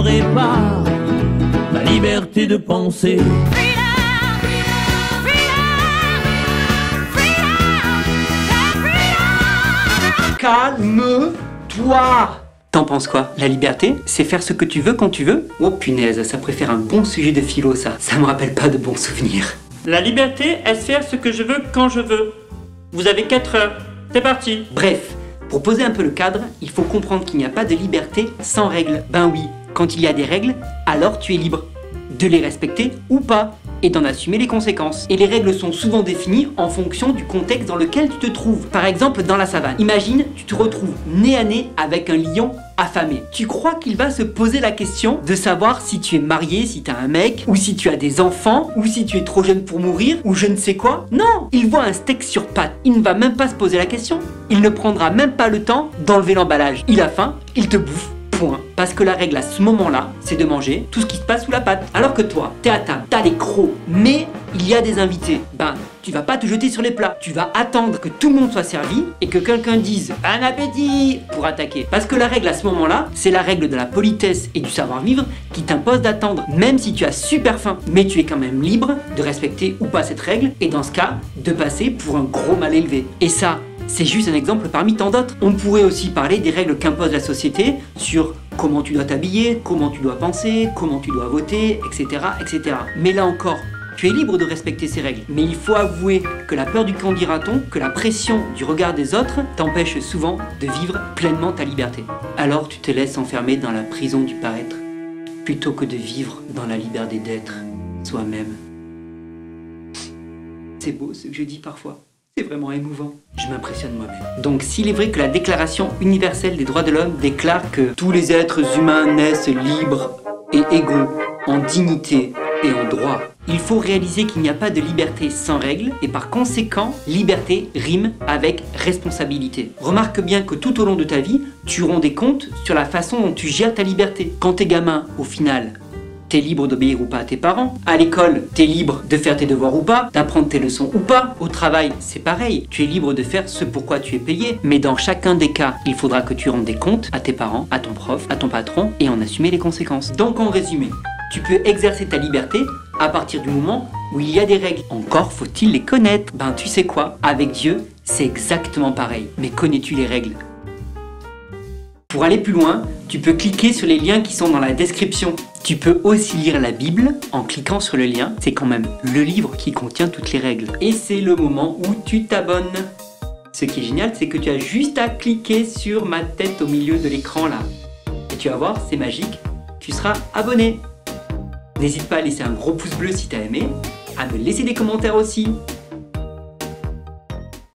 n'aurai pas la liberté de penser. Calme-toi! T'en penses quoi? La liberté, c'est faire ce que tu veux quand tu veux? Oh punaise, ça préfère un bon sujet de philo ça. Ça me rappelle pas de bons souvenirs. La liberté, est faire ce que je veux quand je veux. Vous avez 4 heures. C'est parti. Bref, pour poser un peu le cadre, il faut comprendre qu'il n'y a pas de liberté sans règles. Ben oui, quand il y a des règles, alors tu es libre de les respecter ou pas, et d'en assumer les conséquences. Et les règles sont souvent définies en fonction du contexte dans lequel tu te trouves. Par exemple, dans la savane. Imagine, tu te retrouves nez à nez avec un lion affamé. Tu crois qu'il va se poser la question de savoir si tu es marié, si tu as un mec, ou si tu as des enfants, ou si tu es trop jeune pour mourir, ou je ne sais quoi? Non! Il voit un steak sur pattes. Il ne va même pas se poser la question. Il ne prendra même pas le temps d'enlever l'emballage. Il a faim, il te bouffe. Point. Parce que la règle à ce moment-là, c'est de manger tout ce qui se passe sous la patte. Alors que toi, t'es à table, t'as les crocs, mais il y a des invités. Ben, tu vas pas te jeter sur les plats. Tu vas attendre que tout le monde soit servi et que quelqu'un dise « Bon appétit !» pour attaquer. Parce que la règle à ce moment-là, c'est la règle de la politesse et du savoir-vivre qui t'impose d'attendre, même si tu as super faim. Mais tu es quand même libre de respecter ou pas cette règle et dans ce cas, de passer pour un gros mal élevé. Et ça, c'est juste un exemple parmi tant d'autres. On pourrait aussi parler des règles qu'impose la société sur comment tu dois t'habiller, comment tu dois penser, comment tu dois voter, etc., etc. Mais là encore, tu es libre de respecter ces règles. Mais il faut avouer que la peur du qu'en dira-t-on, que la pression du regard des autres t'empêche souvent de vivre pleinement ta liberté. Alors tu te laisses enfermer dans la prison du paraître, plutôt que de vivre dans la liberté d'être soi-même. C'est beau ce que je dis parfois. C'est vraiment émouvant. Je m'impressionne moi-même. Donc s'il est vrai que la Déclaration universelle des droits de l'homme déclare que tous les êtres humains naissent libres et égaux en dignité et en droit, il faut réaliser qu'il n'y a pas de liberté sans règles et par conséquent, liberté rime avec responsabilité. Remarque bien que tout au long de ta vie, tu rends des comptes sur la façon dont tu gères ta liberté. Quand t'es gamin, au final, t'es libre d'obéir ou pas à tes parents. À l'école, t'es libre de faire tes devoirs ou pas, d'apprendre tes leçons ou pas. Au travail, c'est pareil. Tu es libre de faire ce pourquoi tu es payé. Mais dans chacun des cas, il faudra que tu rendes des comptes à tes parents, à ton prof, à ton patron et en assumer les conséquences. Donc en résumé, tu peux exercer ta liberté à partir du moment où il y a des règles. Encore faut-il les connaître. Ben tu sais quoi, avec Dieu, c'est exactement pareil. Mais connais-tu les règles ? Pour aller plus loin, tu peux cliquer sur les liens qui sont dans la description. Tu peux aussi lire la Bible en cliquant sur le lien. C'est quand même le livre qui contient toutes les règles. Et c'est le moment où tu t'abonnes. Ce qui est génial, c'est que tu as juste à cliquer sur ma tête au milieu de l'écran là. Et tu vas voir, c'est magique, tu seras abonné. N'hésite pas à laisser un gros pouce bleu si tu as aimé, à me laisser des commentaires aussi.